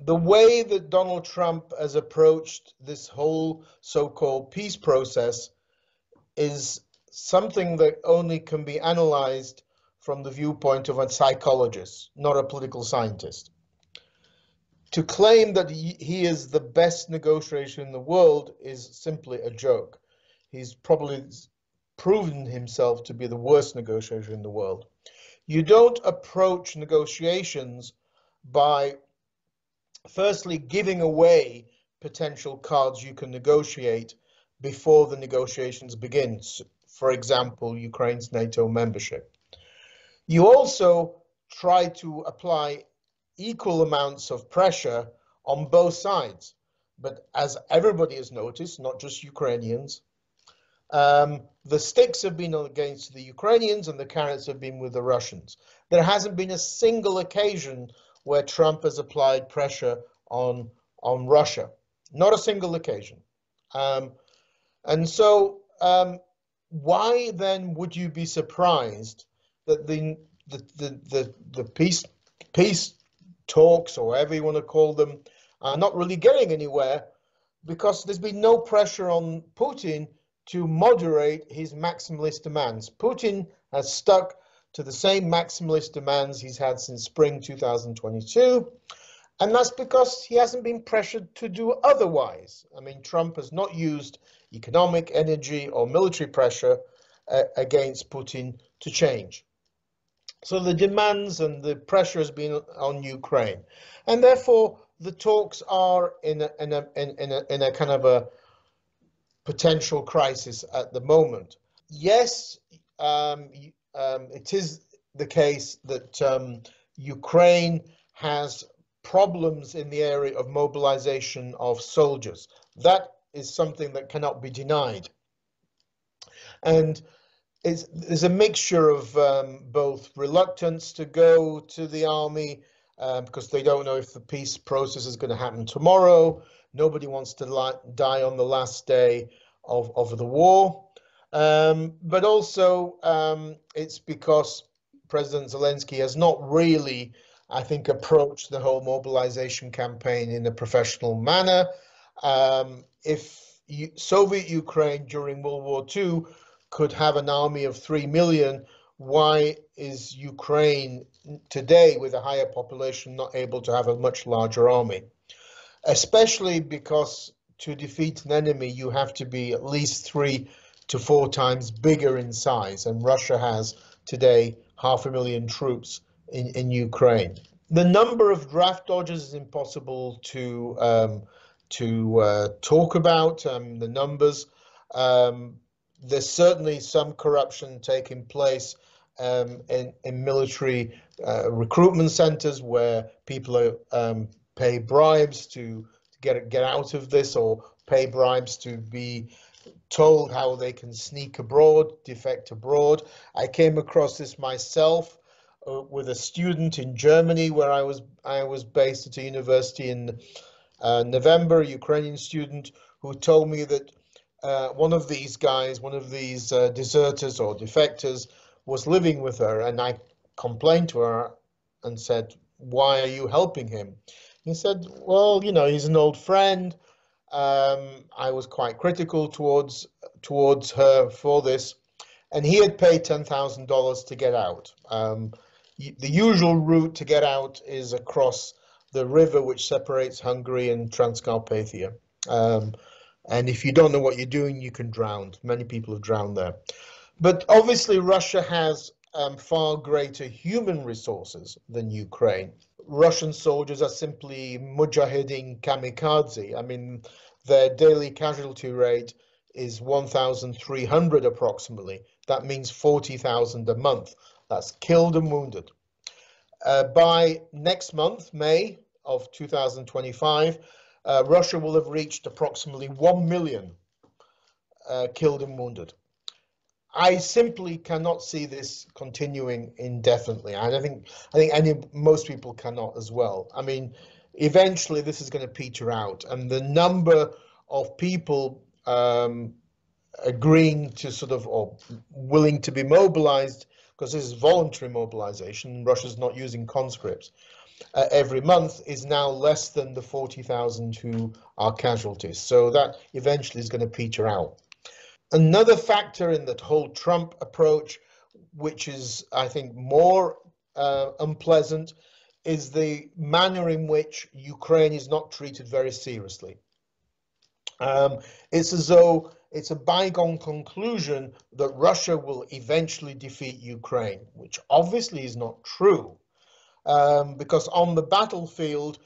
the way that Donald Trump has approached this whole so-called peace process is something that only can be analyzed from the viewpoint of a psychologist, not a political scientist. To claim that he is the best negotiator in the world is simply a joke. He's probably proven himself to be the worst negotiator in the world. You don't approach negotiations by firstly giving away potential cards you can negotiate before the negotiations begin. For example, Ukraine's NATO membership. You also try to apply equal amounts of pressure on both sides. But as everybody has noticed, not just Ukrainians, the sticks have been against the Ukrainians and the carrots have been with the Russians. There hasn't been a single occasion where Trump has applied pressure on Russia. Not a single occasion. And so why then would you be surprised that the peace talks, or whatever you want to call them, are not really getting anywhere? Because there's been no pressure on Putin to moderate his maximalist demands. Putin has stuck to the same maximalist demands he's had since spring 2022, and that's because he hasn't been pressured to do otherwise. I mean, Trump has not used economic, energy, or military pressure against Putin to change. So the demands and the pressure has been on Ukraine, and therefore the talks are in a kind of a potential crisis at the moment. Yes, it is the case that Ukraine has problems in the area of mobilization of soldiers. That is something that cannot be denied. And there's a mixture of both reluctance to go to the army because they don't know if the peace process is going to happen tomorrow. Nobody wants to die on the last day of the war. But also it's because President Zelensky has not really, I think, approached the whole mobilization campaign in a professional manner. If Soviet Ukraine during World War II could have an army of 3 million, why is Ukraine today, with a higher population, not able to have a much larger army? Especially because to defeat an enemy, you have to be at least 3 to 4 times bigger in size, and Russia has today 500,000 troops in Ukraine. The number of draft dodgers is impossible to talk about. The numbers. There's certainly some corruption taking place in military recruitment centers where people pay bribes to get out of this, or pay bribes to be told how they can sneak abroad, defect abroad. I came across this myself with a student in Germany where I was based at a university in November, a Ukrainian student who told me that one of these guys, one of these deserters or defectors, was living with her, and I complained to her and said, "Why are you helping him?" He said, "Well, you know, he's an old friend. I was quite critical towards her for this, and he had paid $10,000 to get out. The usual route to get out is across the river which separates Hungary and Transcarpathia. And if you don't know what you're doing, you can drown. Many people have drowned there. But obviously, Russia has far greater human resources than Ukraine. Russian soldiers are simply mujahideen kamikaze. I mean, their daily casualty rate is 1,300 approximately. That means 40,000 a month. That's killed and wounded. By next month, May of 2025, Russia will have reached approximately 1 million killed and wounded. I simply cannot see this continuing indefinitely. And I think most people cannot as well. I mean, eventually this is going to peter out, and the number of people agreeing to sort of, or willing to be mobilized, because this is voluntary mobilization, Russia's not using conscripts, every month is now less than the 40,000 who are casualties. So that eventually is going to peter out. Another factor in that whole Trump approach, which is, I think, more unpleasant, is the manner in which Ukraine is not treated very seriously. It's as though it's a bygone conclusion that Russia will eventually defeat Ukraine, which obviously is not true. Because on the battlefield,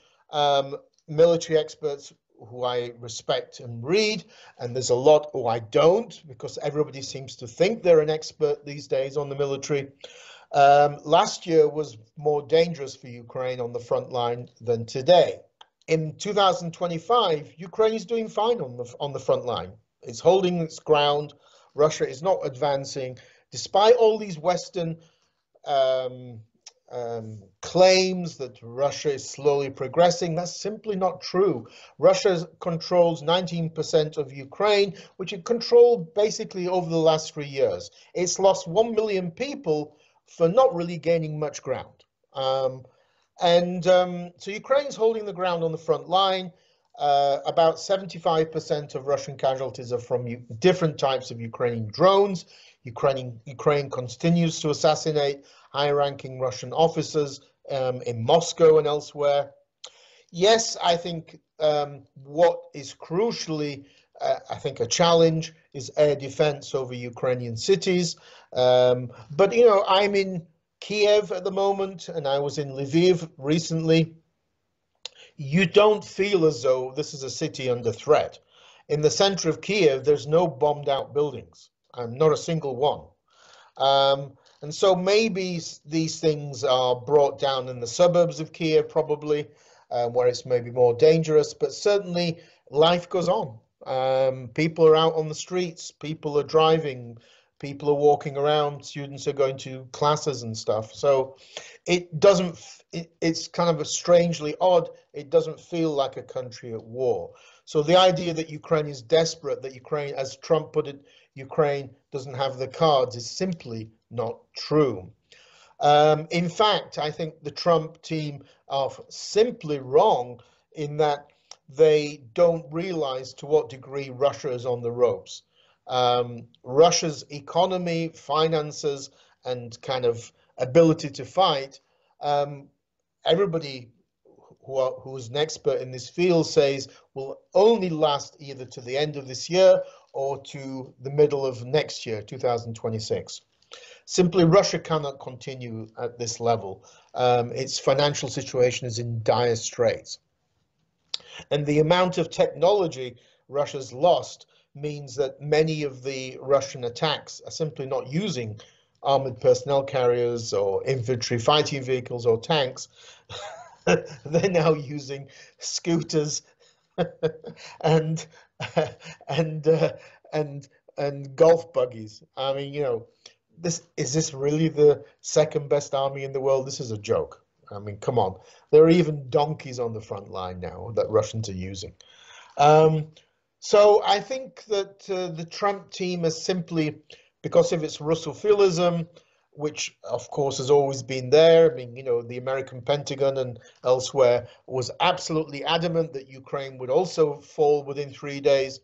military experts who I respect and read, and there's a lot who I don't, because everybody seems to think they're an expert these days on the military. Last year was more dangerous for Ukraine on the front line than today. In 2025, Ukraine is doing fine on the front line. It's holding its ground. Russia is not advancing, despite all these Western claims that Russia is slowly progressing. That's simply not true. Russia controls 19% of Ukraine, which it controlled basically over the last 3 years. It's lost 1 million people for not really gaining much ground. So Ukraine's holding the ground on the front line. About 75% of Russian casualties are from different types of Ukrainian drones. Ukraine continues to assassinate high-ranking Russian officers in Moscow and elsewhere. Yes, I think what is crucially, I think, a challenge is air defense over Ukrainian cities. But, you know, I'm in Kyiv at the moment, and I was in Lviv recently. You don't feel as though this is a city under threat. In the center of Kyiv, there's no bombed out buildings, not a single one. And so maybe these things are brought down in the suburbs of Kyiv, probably, where it's maybe more dangerous, but certainly life goes on. People are out on the streets, people are driving, people are walking around, students are going to classes and stuff. So it's kind of a strangely odd. It doesn't feel like a country at war. So the idea that Ukraine is desperate, that Ukraine, as Trump put it, Ukraine doesn't have the cards, is simply not true. In fact, I think the Trump team are simply wrong in that they don't realize to what degree Russia is on the ropes. Russia's economy, finances, and kind of ability to fight, everybody who's an expert in this field says will only last either to the end of this year or to the middle of next year, 2026. Simply, Russia cannot continue at this level. Its financial situation is in dire straits. And the amount of technology Russia's lost means that many of the Russian attacks are simply not using armored personnel carriers or infantry fighting vehicles or tanks. They're now using scooters and golf buggies. I mean, you know, is this really the second best army in the world? This is a joke. I mean, come on. There are even donkeys on the front line now that Russians are using. So I think that the Trump team has simply, because of its russophilism, which of course has always been there. I mean, you know, the American Pentagon and elsewhere was absolutely adamant that Ukraine would also fall within 3 days.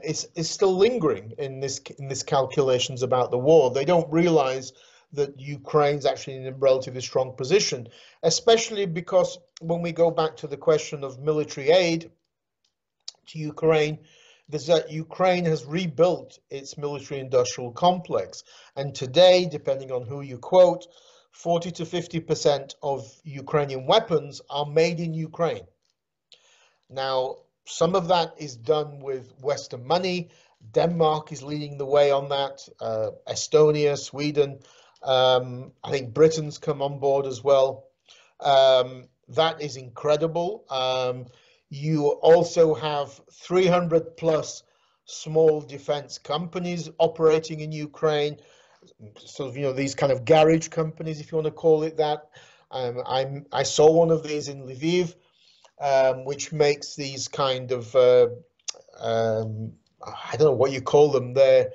Is still lingering in this calculations about the war. They don't realize that Ukraine's actually in a relatively strong position, especially because when we go back to the question of military aid to Ukraine, there's that Ukraine has rebuilt its military industrial complex. And today, depending on who you quote, 40 to 50% of Ukrainian weapons are made in Ukraine. Now, some of that is done with Western money. Denmark is leading the way on that. Estonia, Sweden. I think Britain's come on board as well. That is incredible. You also have 300 plus small defense companies operating in Ukraine. So, you know, these kind of garage companies, if you want to call it that. I saw one of these in Lviv, which makes these kind of, I don't know what you call them. They're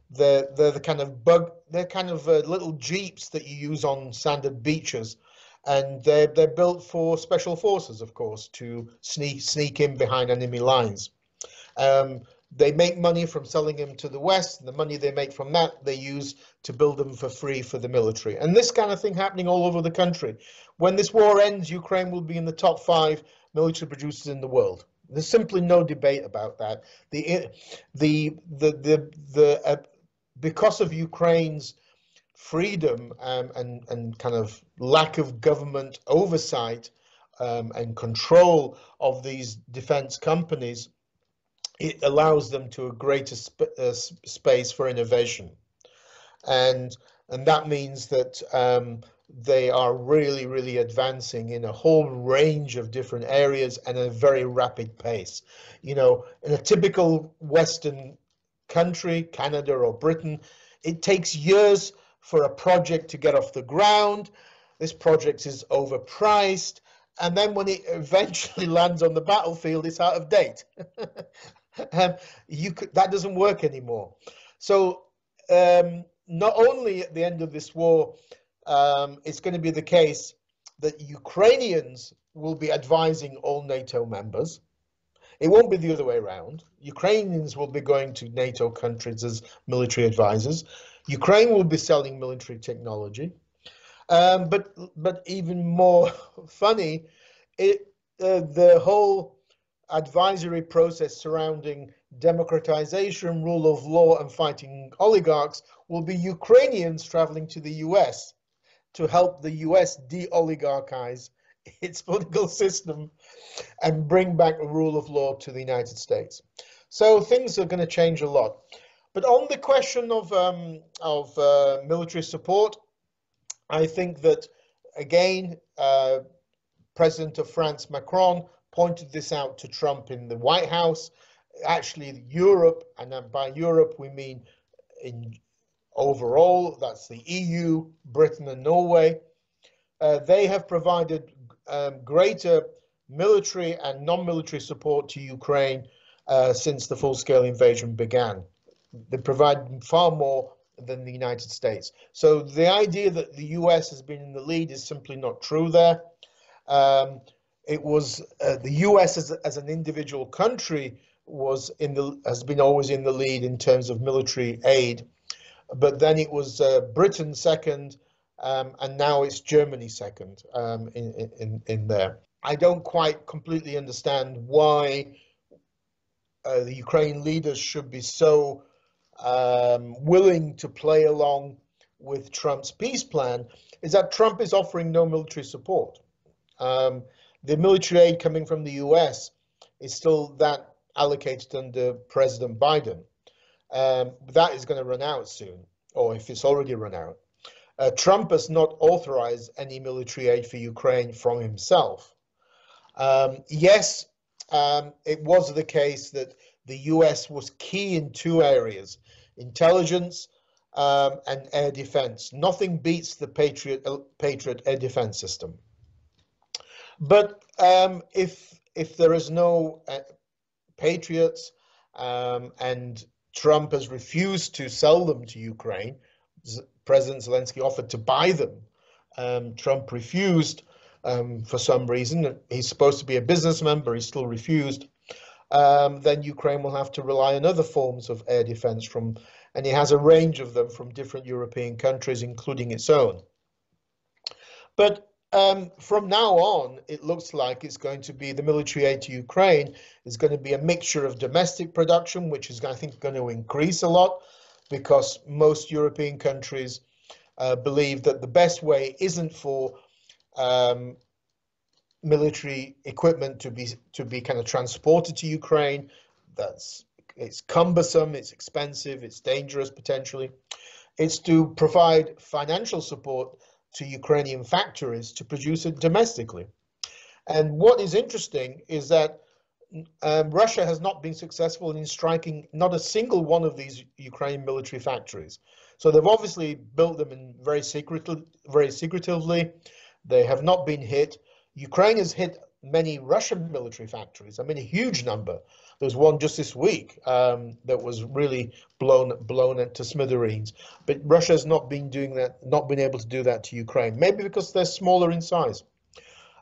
the kind of they're kind of little jeeps that you use on sanded beaches. and they're built for special forces, of course, to sneak in behind enemy lines. They make money from selling them to the West, and the money they make from that they use to build them for free for the military. And this kind of thing happening all over the country. When this war ends, Ukraine will be in the top 5 military producers in the world. There's simply no debate about that. Because of Ukraine's freedom and kind of lack of government oversight and control of these defense companies, it allows them to a greater space for innovation, and that means that they are really advancing in a whole range of different areas and at a very rapid pace. You know, in a typical Western country, Canada or Britain, it takes years for a project to get off the ground. This project is overpriced, and then when it eventually lands on the battlefield, it's out of date. That doesn't work anymore. So not only at the end of this war, it's going to be the case that Ukrainians will be advising all NATO members. It won't be the other way around. Ukrainians will be going to NATO countries as military advisors. Ukraine will be selling military technology. But even more funny, the whole advisory process surrounding democratization, rule of law, and fighting oligarchs will be Ukrainians traveling to the US to help the US de-oligarchize its political system and bring back the rule of law to the United States. So things are going to change a lot. But on the question of military support, I think that, again, President of France, Macron, pointed this out to Trump in the White House. Actually, Europe, and by Europe we mean in overall, that's the EU, Britain and Norway, they have provided greater military and non-military support to Ukraine since the full-scale invasion began. They provide far more than the United States. So the idea that the US has been in the lead is simply not true there. It was the US as an individual country has been always in the lead in terms of military aid, but then it was Britain second, and now it's Germany second in there. I don't quite completely understand why the Ukrainian leaders should be so willing to play along with Trump's peace plan. Is that Trump is offering no military support. The military aid coming from the US is still that allocated under President Biden. That is going to run out soon, or if it's already run out. Trump has not authorized any military aid for Ukraine from himself. Yes, it was the case that the US was key in 2 areas, intelligence and air defense. Nothing beats the Patriot air defense system. But if there is no Patriots and Trump has refused to sell them to Ukraine, President Zelensky offered to buy them. Trump refused for some reason. He's supposed to be a businessman, but he still refused. Then Ukraine will have to rely on other forms of air defense and he has a range of them from different European countries, including its own. But from now on, it looks like it's going to be the military aid to Ukraine is going to be a mixture of domestic production, which is, I think, going to increase a lot because most European countries believe that the best way isn't for military equipment to be kind of transported to Ukraine. It's cumbersome, it's expensive, it's dangerous potentially. It's to provide financial support to Ukrainian factories to produce it domestically. And what is interesting is that Russia has not been successful in striking not a single one of these Ukrainian military factories. So they've obviously built them in very secretively. They have not been hit. Ukraine has hit many Russian military factories. I mean, a huge number. There was one just this week that was really blown into smithereens. But Russia's not been doing that, not been able to do that to Ukraine. Maybe because they're smaller in size.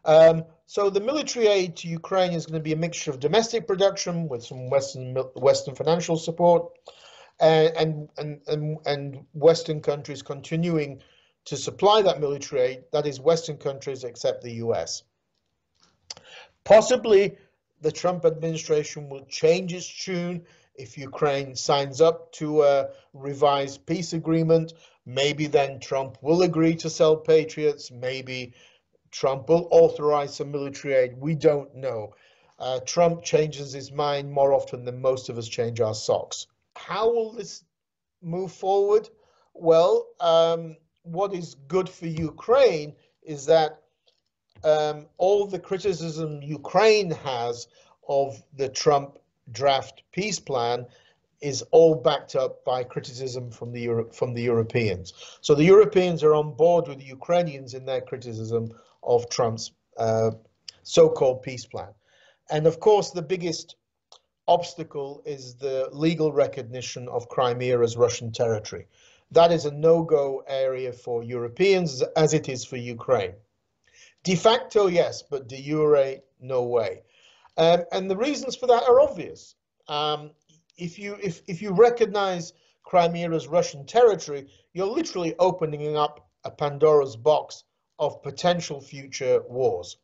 So the military aid to Ukraine is going to be a mixture of domestic production with some Western financial support, and Western countries continuing to supply that military aid. That is, Western countries except the US. Possibly the Trump administration will change its tune if Ukraine signs up to a revised peace agreement. Maybe then Trump will agree to sell Patriots. Maybe Trump will authorize some military aid. We don't know. Trump changes his mind more often than most of us change our socks. How will this move forward? Well, what is good for Ukraine is that all the criticism Ukraine has of the Trump draft peace plan is all backed up by criticism from the Europeans. So the Europeans are on board with the Ukrainians in their criticism of Trump's so-called peace plan. And of course, the biggest obstacle is the legal recognition of Crimea as Russian territory. That is a no-go area for Europeans, as it is for Ukraine. De facto, yes, but de jure, no way. And the reasons for that are obvious. If you recognize Crimea as Russian territory, you're literally opening up a Pandora's box of potential future wars.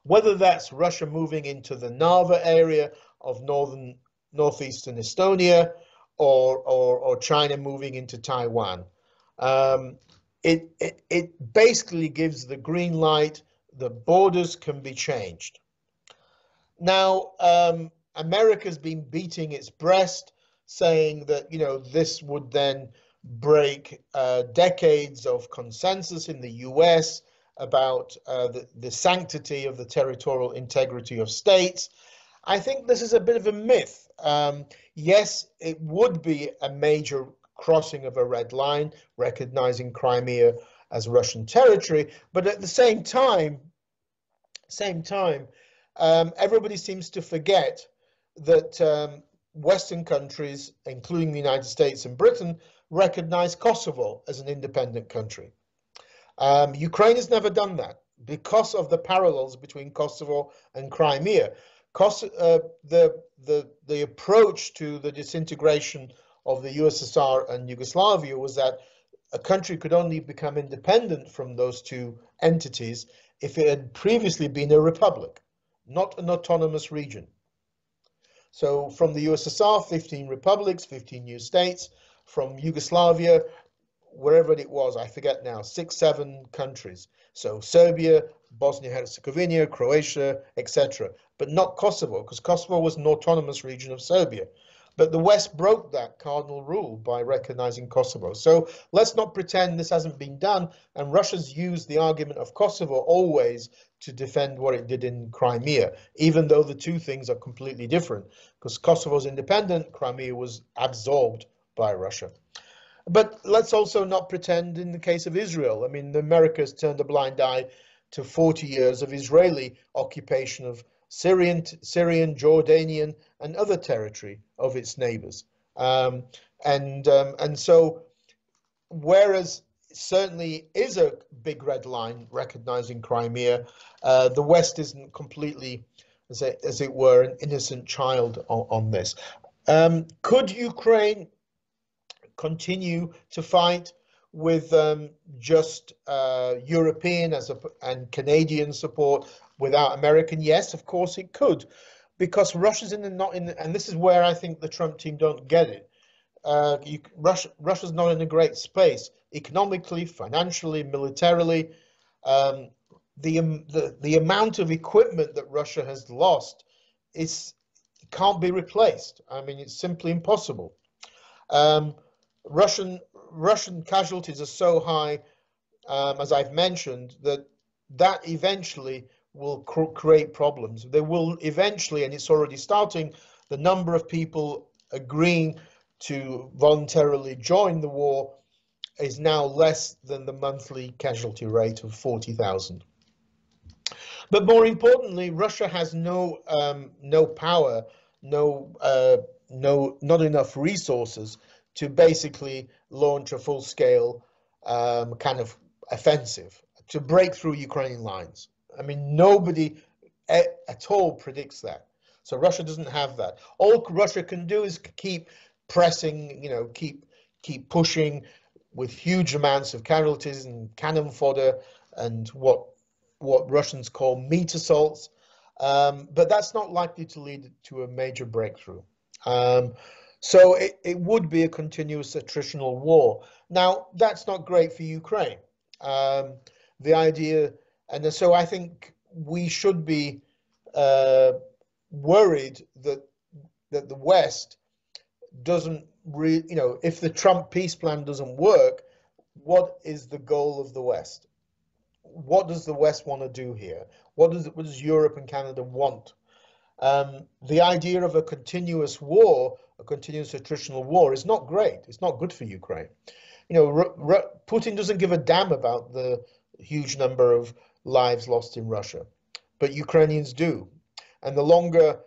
Whether that's Russia moving into the Narva area of northeastern Estonia, or China moving into Taiwan. It basically gives the green light that borders can be changed. Now, America's been beating its breast, saying that, this would then break decades of consensus in the US about the sanctity of the territorial integrity of states. I think this is a bit of a myth. Yes, it would be a major crossing of a red line, recognizing Crimea as Russian territory, but at the same time, everybody seems to forget that Western countries, including the United States and Britain, recognize Kosovo as an independent country. Ukraine has never done that because of the parallels between Kosovo and Crimea. The approach to the disintegration of the USSR and Yugoslavia was that a country could only become independent from those two entities if it had previously been a republic, not an autonomous region. So from the USSR, 15 republics, 15 new states. From Yugoslavia, wherever it was, I forget now, 6, 7 countries. So Serbia, Bosnia-Herzegovina, Croatia, etc. But not Kosovo, because Kosovo was an autonomous region of Serbia. But the West broke that cardinal rule by recognizing Kosovo. So let's not pretend this hasn't been done. And Russia's used the argument of Kosovo always to defend what it did in Crimea, even though the two things are completely different, because Kosovo's independent, Crimea was absorbed by Russia. But let's also not pretend in the case of Israel. I mean, the Americas turned a blind eye to 40 years of Israeli occupation of Syrian, Jordanian, and other territory of its neighbors. And so, whereas it certainly is a big red line recognizing Crimea, the West isn't completely, as it were, an innocent child on this. Could Ukraine continue to fight with just European and Canadian support without American? Yes, of course it could, because Russia's and this is where I think the Trump team don't get it. Russia's not in a great space economically, financially, militarily. The amount of equipment that Russia has lost can't be replaced. I mean, it's simply impossible. Russian casualties are so high, as I've mentioned, that eventually will create problems. There will eventually, and it's already starting, the number of people agreeing to voluntarily join the war is now less than the monthly casualty rate of 40,000. But more importantly, Russia has no power, not enough resources to basically launch a full-scale kind of offensive to break through Ukrainian lines. I mean, nobody at all predicts that. So Russia doesn't have that. All Russia can do is keep pressing, keep pushing with huge amounts of casualties and cannon fodder and what Russians call meat assaults, but that's not likely to lead to a major breakthrough. So it would be a continuous attritional war. Now, that's not great for Ukraine. The idea, and so I think we should be worried that the West doesn't if the Trump peace plan doesn't work, what is the goal of the West? What does the West want to do here? What does Europe and Canada want? The idea of a continuous war, a continuous attritional war, is not great. It's not good for Ukraine. Putin doesn't give a damn about the huge number of lives lost in Russia, but Ukrainians do. And the longer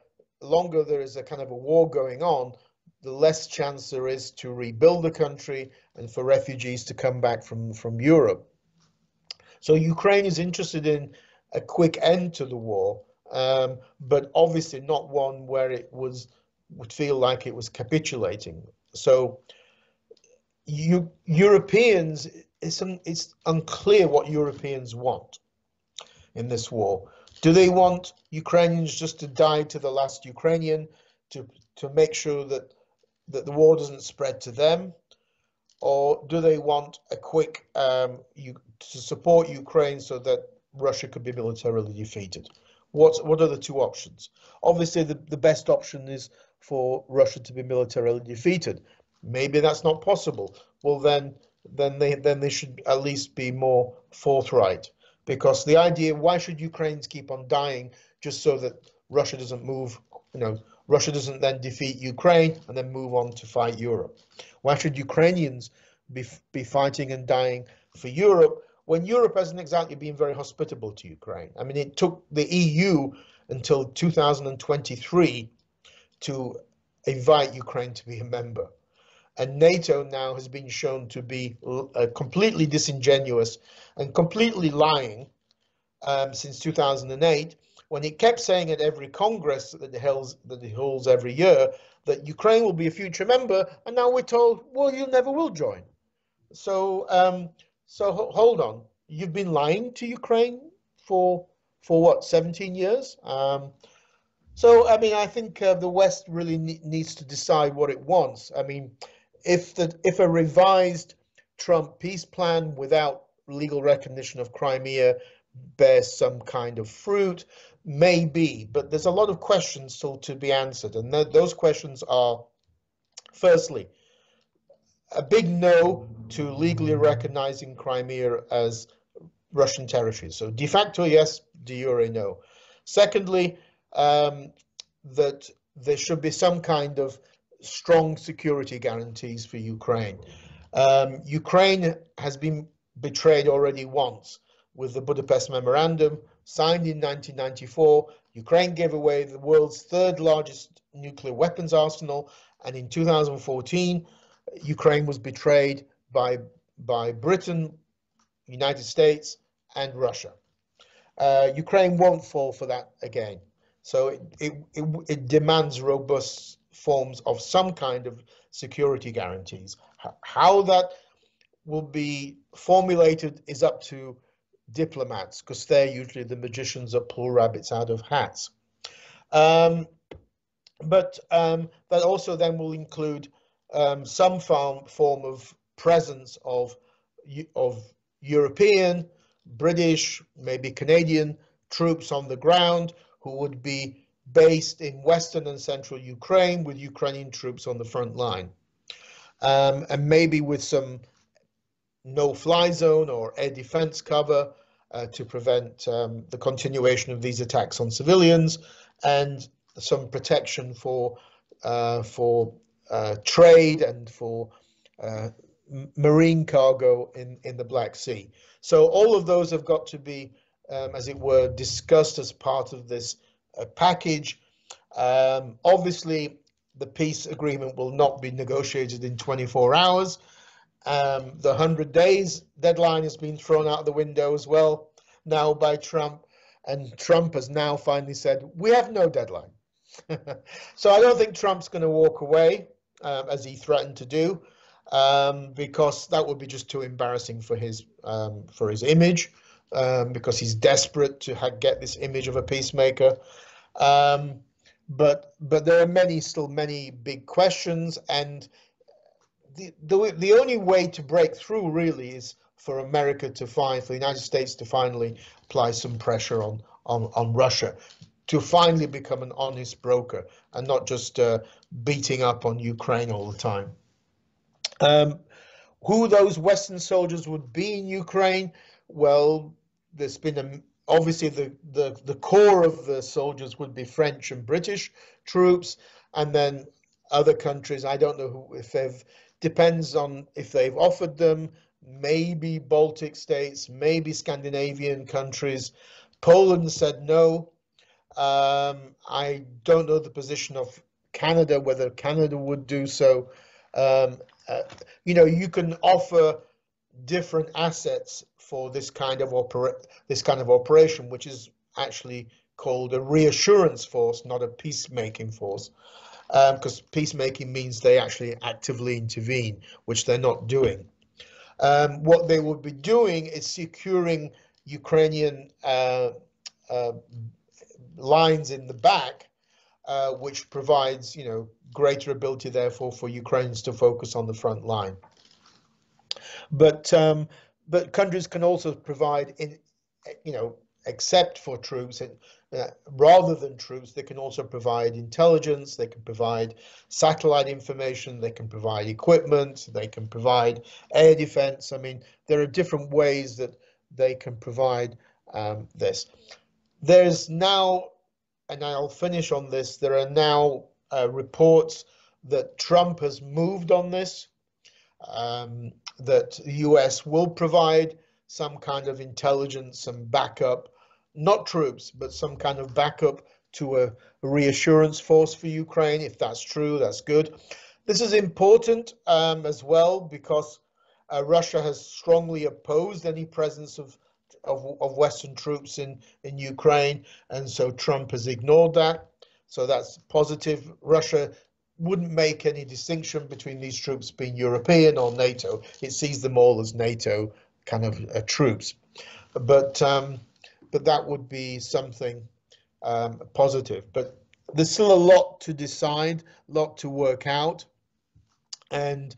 there is a kind of a war going on, the less chance there is to rebuild the country and for refugees to come back from Europe. So Ukraine is interested in a quick end to the war, but obviously not one where it would feel like it was capitulating. So Europeans, it's unclear what Europeans want in this war. Do they want Ukrainians just to die to the last Ukrainian to make sure that the war doesn't spread to them? Or do they want a quick to support Ukraine so that Russia could be militarily defeated? What are the two options? Obviously, the best option is for Russia to be militarily defeated. Maybe that's not possible. Well, then they should at least be more forthright, because the idea, why should Ukrainians keep on dying just so that Russia doesn't move? Russia doesn't then defeat Ukraine and then move on to fight Europe. Why should Ukrainians be fighting and dying for Europe when Europe hasn't exactly been very hospitable to Ukraine? I mean, it took the EU until 2023 to invite Ukraine to be a member. And NATO now has been shown to be completely disingenuous and completely lying since 2008, when it kept saying at every Congress that it holds every year that Ukraine will be a future member, and now we're told, well, you never will join. So hold on, you've been lying to Ukraine for what, 17 years? So I mean, I think the West really needs to decide what it wants. I mean, if a revised Trump peace plan without legal recognition of Crimea bears some kind of fruit, maybe, but there's a lot of questions still to be answered, and those questions are, firstly, a big no to legally recognizing Crimea as Russian territory. So de facto yes, de jure no. Secondly, that there should be some kind of strong security guarantees for Ukraine. Ukraine has been betrayed already once with the Budapest Memorandum, signed in 1994. Ukraine gave away the world's third largest nuclear weapons arsenal, and in 2014, Ukraine was betrayed by Britain, United States, and Russia. Ukraine won't fall for that again. So it demands robust forms of some kind of security guarantees. How that will be formulated is up to diplomats, because they're usually the magicians that pull rabbits out of hats. But that also then will include some form of presence of European, British, maybe Canadian troops on the ground who would be based in Western and Central Ukraine with Ukrainian troops on the front line. And maybe with some no-fly zone or air defense cover to prevent the continuation of these attacks on civilians, and some protection for trade and for marine cargo in the Black Sea. So all of those have got to be as it were, discussed as part of this package. Obviously, the peace agreement will not be negotiated in 24 hours. The 100 days deadline has been thrown out the window as well now by Trump, and Trump has now finally said, we have no deadline. So I don't think Trump's going to walk away, as he threatened to do, because that would be just too embarrassing for his image, because he's desperate to get this image of a peacemaker. But there are still many big questions, and the only way to break through really is for the United States to finally apply some pressure on Russia, to finally become an honest broker and not just beating up on Ukraine all the time. Who those Western soldiers would be in Ukraine? Well, there's been obviously the core of the soldiers would be French and British troops, and then other countries. I don't know depends on if they've offered them. Maybe Baltic states, maybe Scandinavian countries. Poland said no. I don't know the position of Canada, whether Canada would do so. You can offer different assets for this kind of operation, which is actually called a reassurance force, not a peacemaking force, because peacemaking means they actually actively intervene, which they're not doing. What they would be doing is securing Ukrainian lines in the back, which provides, greater ability, therefore, for Ukrainians to focus on the front line. But countries can also provide, except for troops, rather than troops, they can also provide intelligence, they can provide satellite information, they can provide equipment, they can provide air defense. I mean, there are different ways that they can provide this. There's now, and I'll finish on this, there are now reports that Trump has moved on this, that the US will provide some kind of intelligence and backup, not troops, but some kind of backup to a reassurance force for Ukraine. If that's true, that's good. This is important as well, because Russia has strongly opposed any presence of Western troops in Ukraine, and so Trump has ignored that. So that's positive. Russia wouldn't make any distinction between these troops being European or NATO. It sees them all as NATO kind of troops. But that would be something positive. But there's still a lot to decide, a lot to work out, and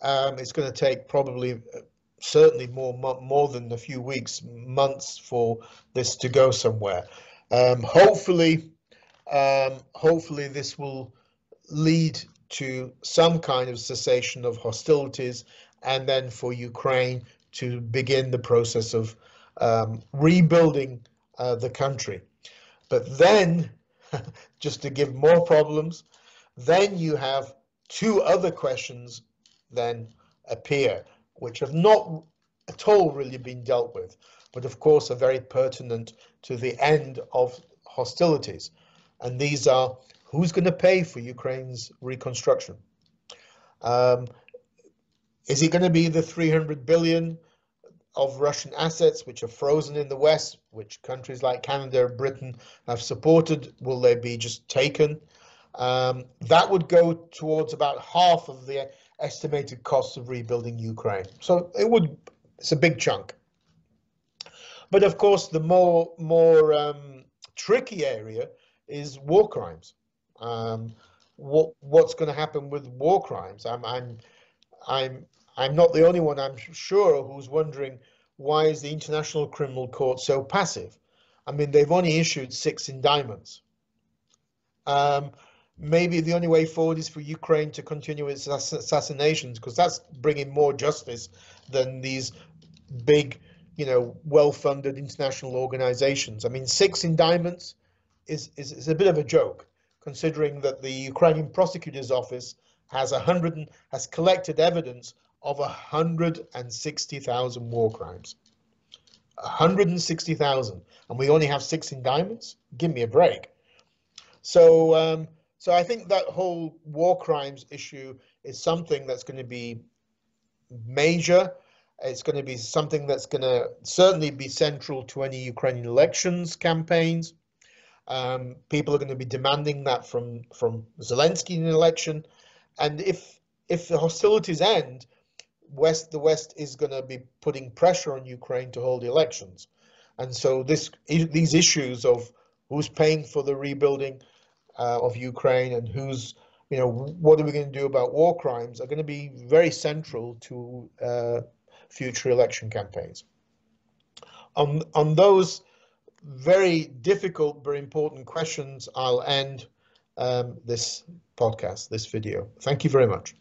it's going to take probably certainly more than a few weeks, months for this to go somewhere. Hopefully this will lead to some kind of cessation of hostilities, and then for Ukraine to begin the process of rebuilding the country. But then, just to give more problems, then you have two other questions then appear, which have not at all really been dealt with, but of course are very pertinent to the end of hostilities. And these are, who's going to pay for Ukraine's reconstruction? Is it going to be the 300 billion of Russian assets which are frozen in the West, which countries like Canada and Britain have supported? Will they be just taken? That would go towards about half of the estimated costs of rebuilding Ukraine. So it's a big chunk. But of course, the more tricky area is war crimes. What's going to happen with war crimes? I'm not the only one, I'm sure, who's wondering, why is the International Criminal Court so passive? I mean, they've only issued 6 indictments. Maybe the only way forward is for Ukraine to continue its assassinations, because that's bringing more justice than these big, well-funded international organizations. I mean, 6 indictments is a bit of a joke, considering that the Ukrainian prosecutor's office has collected evidence of 160,000 war crimes. 160,000, and we only have 6 indictments. Give me a break. So, so I think that whole war crimes issue is something that's going to be major. It's going to be something that's going to certainly be central to any Ukrainian elections campaigns. People are going to be demanding that from Zelensky in an election, and if the hostilities end, the West is going to be putting pressure on Ukraine to hold the elections, and so these issues of who's paying for the rebuilding of Ukraine and who's, what are we going to do about war crimes are going to be very central to future election campaigns. On those very difficult but important questions, I'll end this podcast, this video. Thank you very much.